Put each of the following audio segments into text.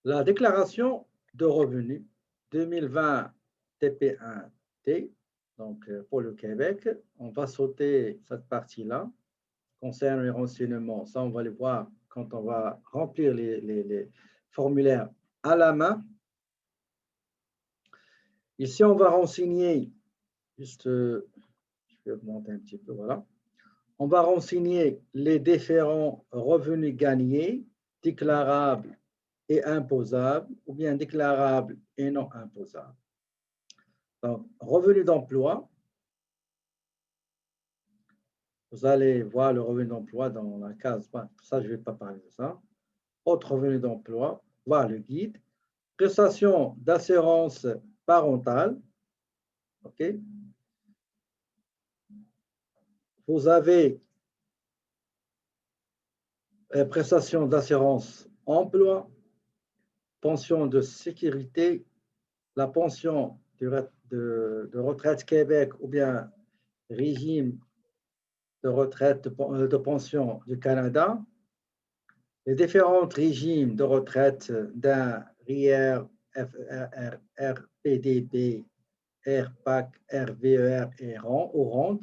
La déclaration de revenus 2020 TP1T, donc pour le Québec, on va sauter cette partie-là, concerne les renseignements. Ça, on va les voir quand on va remplir les formulaires à la main. Ici, on va renseigner, juste, je vais augmenter un petit peu, voilà. On va renseigner les différents revenus gagnés, déclarables et imposables, ou bien déclarables et non imposables. Donc, revenu d'emploi, vous allez voir le revenu d'emploi dans la case, ça, je ne vais pas parler de ça. Autre revenu d'emploi, voir le guide. Prestation d'assurance parentale, OK. Vous avez prestation d'assurance emploi, pension de sécurité, la pension de retraite Québec ou bien régime de retraite de pension du Canada, les différents régimes de retraite d'un RIER, RPDB, RPAC, RVER et rente.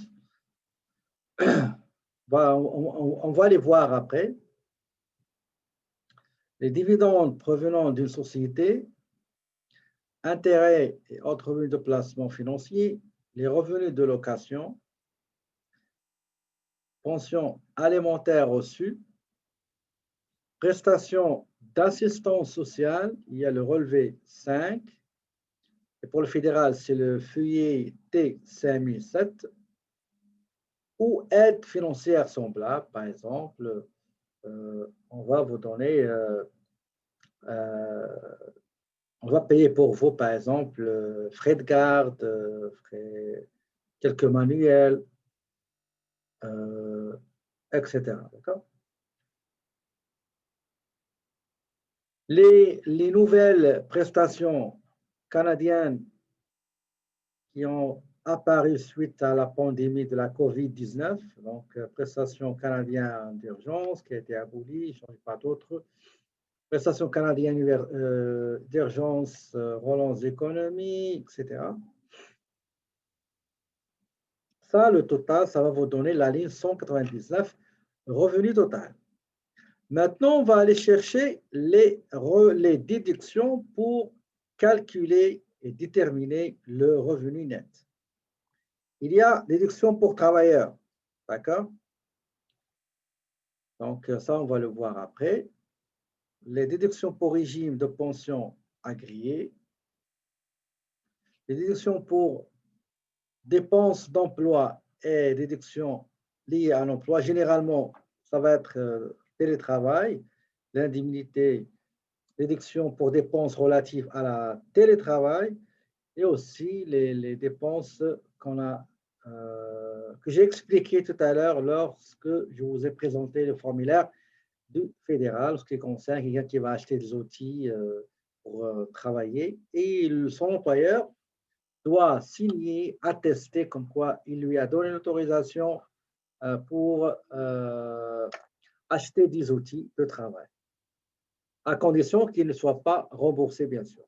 On va les voir après. Les dividendes provenant d'une société, intérêts et autres revenus de placement financier, les revenus de location, pension alimentaire reçue, prestations d'assistance sociale, il y a le relevé 5, et pour le fédéral, c'est le feuillet T5007, ou aide financière semblable, par exemple, on va vous donner, on va payer pour vous, par exemple, frais de garde, quelques manuels, etc. D'accord? Les nouvelles prestations canadiennes qui ont apparu suite à la pandémie de la COVID-19, donc prestations canadiennes d'urgence qui a été abolie, je n'en ai pas d'autres. Prestations canadiennes d'urgence, relance d'économie, etc. Ça, le total, ça va vous donner la ligne 199, revenu total. Maintenant, on va aller chercher les déductions pour calculer et déterminer le revenu net. Il y a déduction pour travailleurs, d'accord? Donc, ça, on va le voir après. Les déductions pour régime de pension agréé, les déductions pour dépenses d'emploi et déductions liées à l'emploi. Généralement, ça va être télétravail, l'indemnité, déduction pour dépenses relatives à la télétravail et aussi les dépenses que j'ai expliquées tout à l'heure lorsque je vous ai présenté le formulaire du fédéral, ce qui concerne quelqu'un qui va acheter des outils pour travailler et son employeur doit signer, attester comme quoi il lui a donné l'autorisation pour acheter des outils de travail, à condition qu'il ne soit pas remboursé, bien sûr.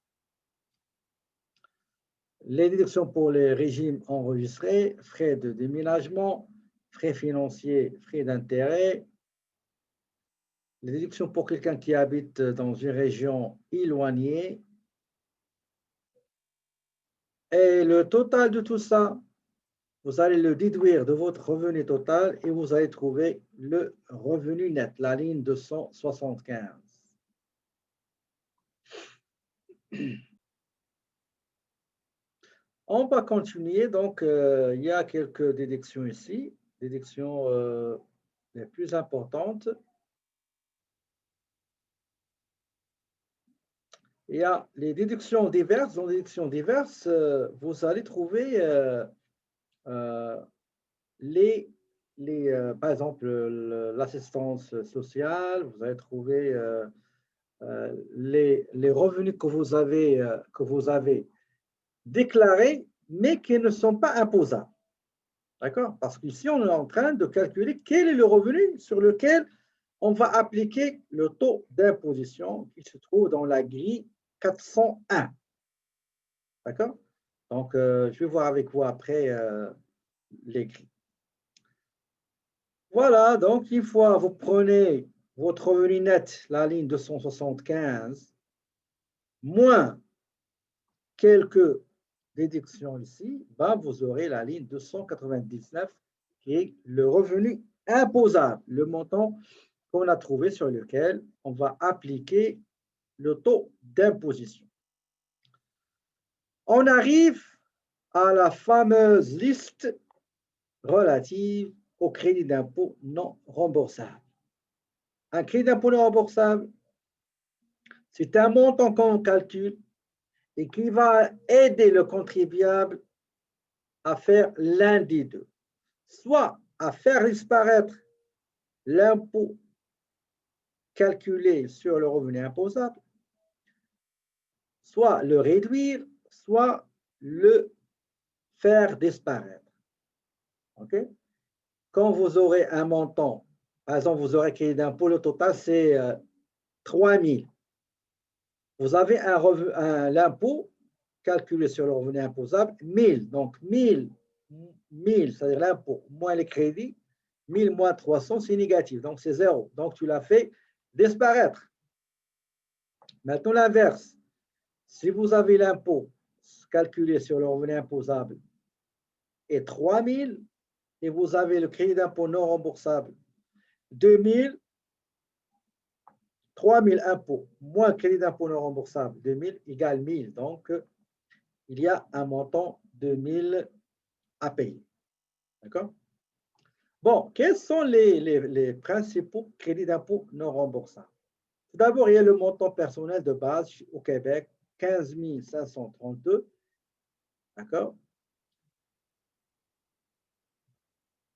Les déductions pour les régimes enregistrés, frais de déménagement, frais financiers, frais d'intérêt, les déductions pour quelqu'un qui habite dans une région éloignée. Et le total de tout ça, vous allez le déduire de votre revenu total et vous allez trouver le revenu net, la ligne 275. On va continuer. Donc, il y a quelques déductions ici, déductions les plus importantes. Il y a les déductions diverses. Dans les déductions diverses, vous allez trouver par exemple, l'assistance sociale, vous allez trouver les revenus que vous avez déclarés, mais qui ne sont pas imposables. D'accord? Parce qu'ici, on est en train de calculer quel est le revenu sur lequel on va appliquer le taux d'imposition qui se trouve dans la grille 401. D'accord? Donc, je vais voir avec vous après les grilles. Voilà, donc une fois vous prenez votre revenu net, la ligne 275, moins quelques déductions ici, ben vous aurez la ligne 299 qui est le revenu imposable, le montant qu'on a trouvé sur lequel on va appliquer le taux d'imposition. On arrive à la fameuse liste relative au crédit d'impôt non remboursable. Un crédit d'impôt non remboursable, c'est un montant qu'on calcule et qui va aider le contribuable à faire l'un des deux, soit à faire disparaître l'impôt calculé sur le revenu imposable, soit le réduire, soit le faire disparaître. OK? Quand vous aurez un montant, par exemple, vous aurez crédit d'impôt, le total, c'est 3 000. Vous avez l'impôt calculé sur le revenu imposable, 1000. Donc, 1000, c'est-à-dire l'impôt moins les crédits, 1000 moins 300, c'est négatif. Donc, c'est 0. Donc, tu l'as fait disparaître. Maintenant, l'inverse. Si vous avez l'impôt calculé sur le revenu imposable et 3 000, et vous avez le crédit d'impôt non remboursable 2 000, 3 000 impôts moins crédit d'impôt non remboursable 2 000 égale 1 000. Donc, il y a un montant de 1 000 à payer. D'accord? Bon, quels sont les principaux crédits d'impôt non remboursables? Tout d'abord, il y a le montant personnel de base au Québec, 15 532. D'accord?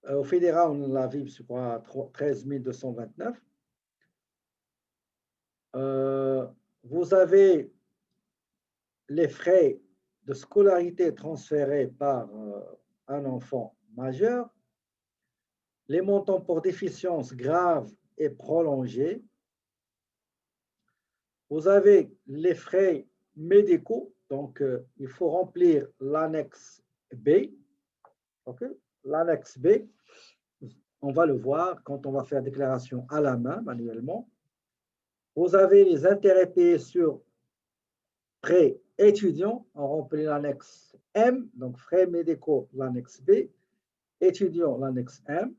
Au fédéral, on l'a vu, je crois, 13 229. Vous avez les frais de scolarité transférés par un enfant majeur, les montants pour déficience grave et prolongée. Vous avez les frais médicaux, donc il faut remplir l'annexe B. Okay? L'annexe B, on va le voir quand on va faire déclaration à la main, manuellement. Vous avez les intérêts payés sur prêts étudiants, on remplit l'annexe M, donc frais médicaux, l'annexe B, étudiants, l'annexe M.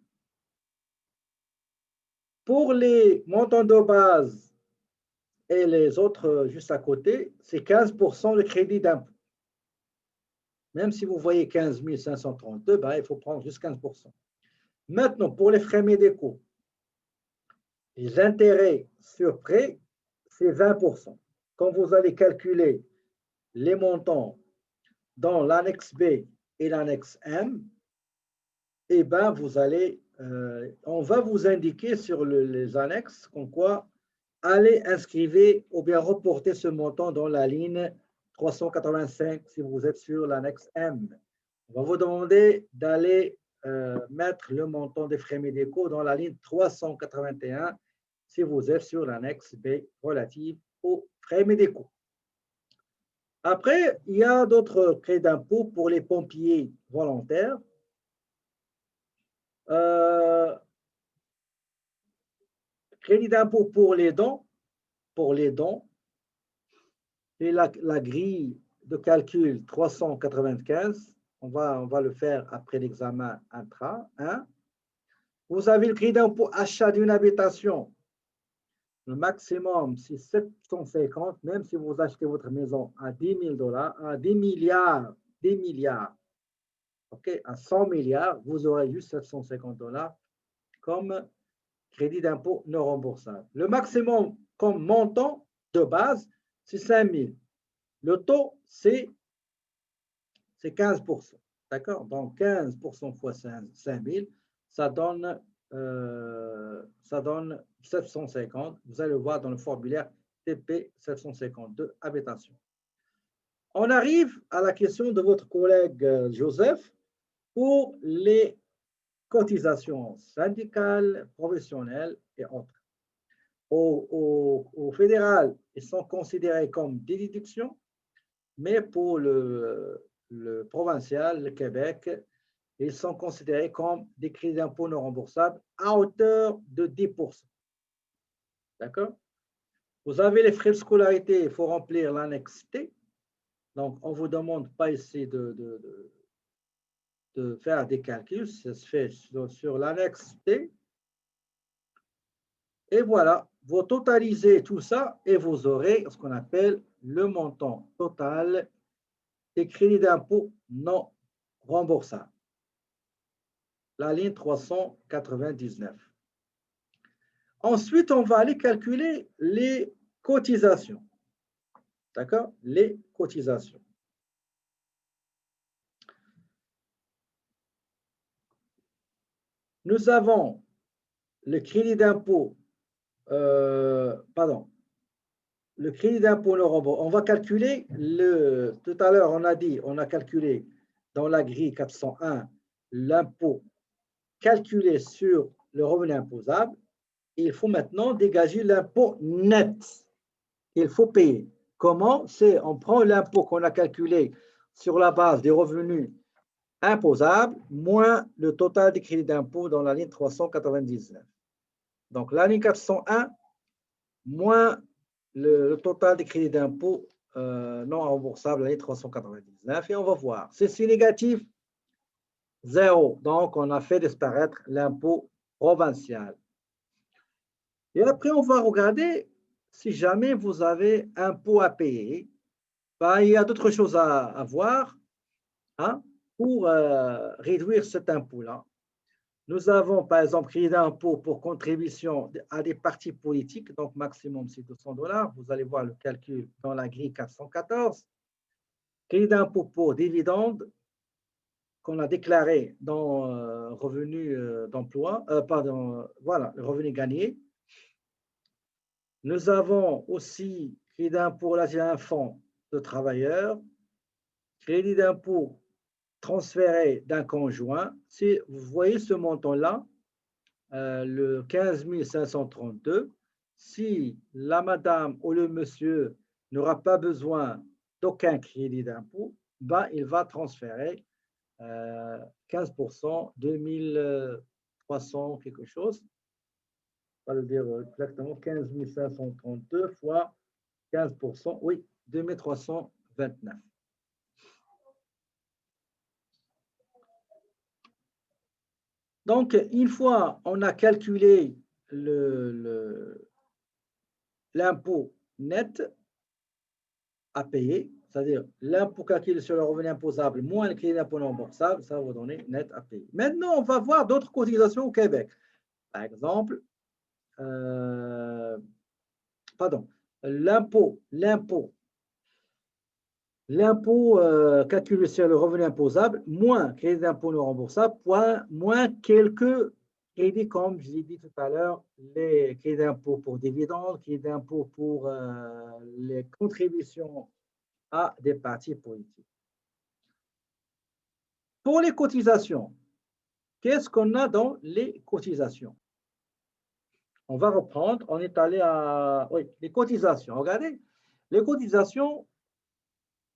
Pour les montants de base et les autres juste à côté, c'est 15% de crédit d'impôt. Même si vous voyez 15 532, ben, il faut prendre juste 15%. Maintenant, pour les frais médicaux, les intérêts sur prêt, c'est 20%. Quand vous allez calculer les montants dans l'annexe B et l'annexe M, eh ben, vous allez, on va vous indiquer sur les annexes comme quoi allez inscrire ou bien reporter ce montant dans la ligne 385 si vous êtes sur l'annexe M. On va vous demander d'aller mettre le montant des frais médicaux dans la ligne 381 si vous êtes sur l'annexe B relative aux frais médicaux. Après, il y a d'autres crédits d'impôt pour les pompiers volontaires. Crédit d'impôt pour les dons, et la grille de calcul 395, on va le faire après l'examen intra. Hein. Vous avez le crédit d'impôt achat d'une habitation. Le maximum, c'est 750, même si vous achetez votre maison à 10 000 $, à 10 milliards, OK, à 100 milliards, vous aurez juste 750 $ comme crédit d'impôt non remboursable. Le maximum comme montant de base, c'est 5 000. Le taux, c'est 15%. D'accord? Donc, 15% fois 5 000, ça donne 750. Vous allez le voir dans le formulaire TP 752 habitation. On arrive à la question de votre collègue Joseph pour les cotisations syndicales, professionnelles et autres. Au fédéral, ils sont considérés comme des déductions, mais pour le provincial, le Québec, ils sont considérés comme des crédits d'impôt non remboursables à hauteur de 10%. D'accord? Vous avez les frais de scolarité, il faut remplir l'annexe T. Donc, on ne vous demande pas ici de faire des calculs, ça se fait sur l'annexe T. Et voilà, vous totalisez tout ça et vous aurez ce qu'on appelle le montant total des crédits d'impôt non remboursables. La ligne 399. Ensuite, on va aller calculer les cotisations. D'accord? Les cotisations. Nous avons le crédit d'impôt, pardon, le crédit d'impôt non remboursable. On va calculer tout à l'heure, on a dit, on a calculé dans la grille 401 l'impôt calculé sur le revenu imposable. Il faut maintenant dégager l'impôt net qu'il faut payer. Comment? C'est on prend l'impôt qu'on a calculé sur la base des revenus imposables moins le total des crédits d'impôt dans la ligne 399. Donc la ligne 401 moins le total des crédits d'impôt non remboursables, la ligne 399, et on va voir. Si c'est négatif, 0. Donc, on a fait disparaître l'impôt provincial. Et après, on va regarder si jamais vous avez un impôt à payer. Ben, il y a d'autres choses à voir hein, pour réduire cet impôt-là. Nous avons, par exemple, crédit d'impôt pour contribution à des partis politiques, donc maximum c'est $200. Vous allez voir le calcul dans la grille 414. Crédit d'impôt pour dividendes qu'on a déclaré dans revenu d'emploi, pardon, voilà, le revenu gagné. Nous avons aussi crédit d'impôt relatif à un fonds de travailleurs, crédit d'impôt transféré d'un conjoint. Si vous voyez ce montant-là, le 15 532, si la madame ou le monsieur n'aura pas besoin d'aucun crédit d'impôt, ben, il va transférer 15%, 2300 quelque chose. On va le dire exactement, 15 532 fois 15%, oui, 2329. Donc, une fois on a calculé l'impôt net à payer, c'est-à-dire l'impôt calculé sur le revenu imposable moins le crédit d'impôt non remboursable, ça va vous donner net à payer. Maintenant, on va voir d'autres cotisations au Québec. Par exemple, pardon, l'impôt calculé sur le revenu imposable, moins crédit d'impôt non remboursable, moins quelques crédits, comme je l'ai dit tout à l'heure, les crédits d'impôt pour dividendes, crédits d'impôt pour les contributions à des partis politiques. Pour les cotisations, qu'est-ce qu'on a dans les cotisations? On va reprendre, on est allé à oui, les cotisations. Regardez, les cotisations,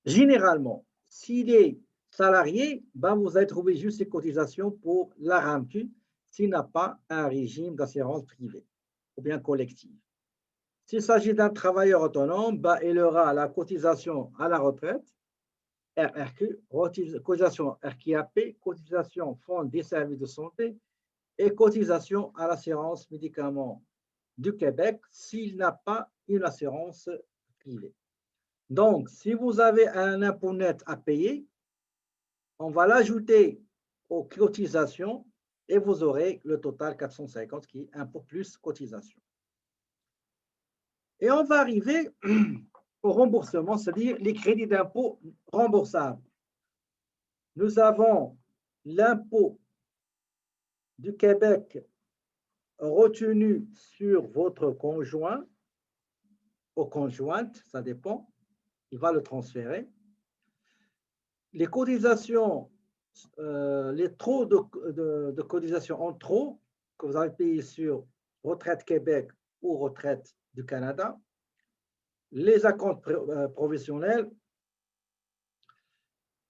généralement, s'il est salarié, ben vous allez trouver juste les cotisations pour la RAMQ s'il n'a pas un régime d'assurance privée ou bien collective. S'il s'agit d'un travailleur autonome, ben il aura la cotisation à la retraite, RRQ, cotisation RQAP, cotisation Fonds des services de santé et cotisation à l'assurance médicaments du Québec s'il n'a pas une assurance privée. Donc, si vous avez un impôt net à payer, on va l'ajouter aux cotisations et vous aurez le total 450 qui est impôt plus cotisation. Et on va arriver au remboursement, c'est-à-dire les crédits d'impôt remboursables. Nous avons l'impôt du Québec retenu sur votre conjoint ou conjointe, ça dépend, il va le transférer. Les cotisations, les trop de cotisations en trop que vous avez payé sur Retraite Québec ou retraite du Canada, les acomptes provisionnels,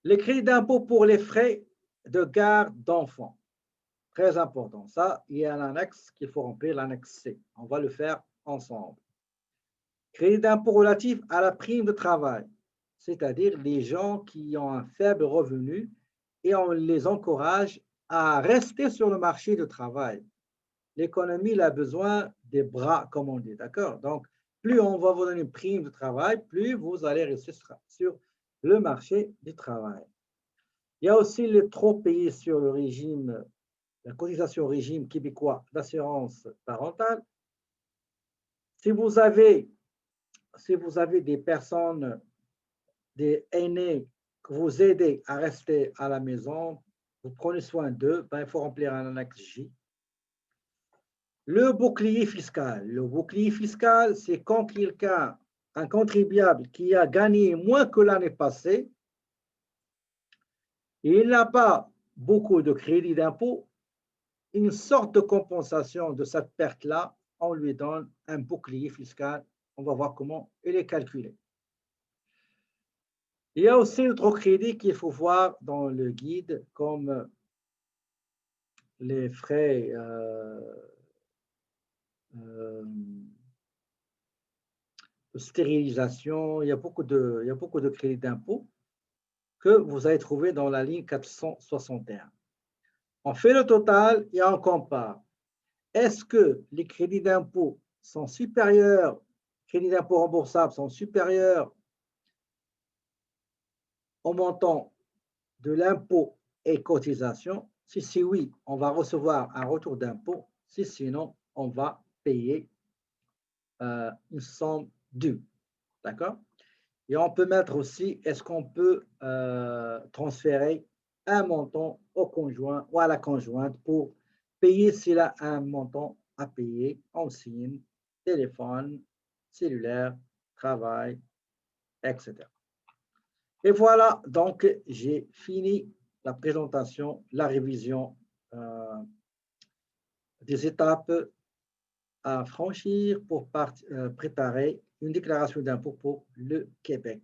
les crédits d'impôt pour les frais de garde d'enfants. Très important. Ça, il y a l'annexe qu'il faut remplir, l'annexe C. On va le faire ensemble. Crédit d'impôt relatif à la prime de travail, c'est-à-dire les gens qui ont un faible revenu et on les encourage à rester sur le marché du travail. L'économie a besoin des bras, comme on dit, d'accord? Donc, plus on va vous donner une prime de travail, plus vous allez rester sur le marché du travail. Il y a aussi les trop payés sur le régime, la cotisation au régime québécois d'assurance parentale. Si vous avez des personnes, des aînés que vous aidez à rester à la maison, vous prenez soin d'eux, ben, il faut remplir un annexe J. Le bouclier fiscal. Le bouclier fiscal, c'est quand quelqu'un, un contribuable qui a gagné moins que l'année passée, et il n'a pas beaucoup de crédit d'impôt, une sorte de compensation de cette perte-là, on lui donne un bouclier fiscal. On va voir comment il est calculé. Il y a aussi d'autres crédits qu'il faut voir dans le guide, comme les frais de stérilisation. Il y a beaucoup de crédits d'impôt que vous allez trouver dans la ligne 461. On fait le total et on compare. Est-ce que les crédits d'impôt sont supérieurs, crédits d'impôt remboursables sont supérieurs au montant de l'impôt et cotisation? Si c'est oui, on va recevoir un retour d'impôt. Si sinon, on va payer une somme due. D'accord? Et on peut mettre aussi, est-ce qu'on peut transférer un montant au conjoint ou à la conjointe pour payer s'il a un montant à payer en signe, téléphone, cellulaire, travail, etc. Et voilà, donc j'ai fini la présentation, la révision des étapes à franchir pour préparer une déclaration d'impôt pour le Québec.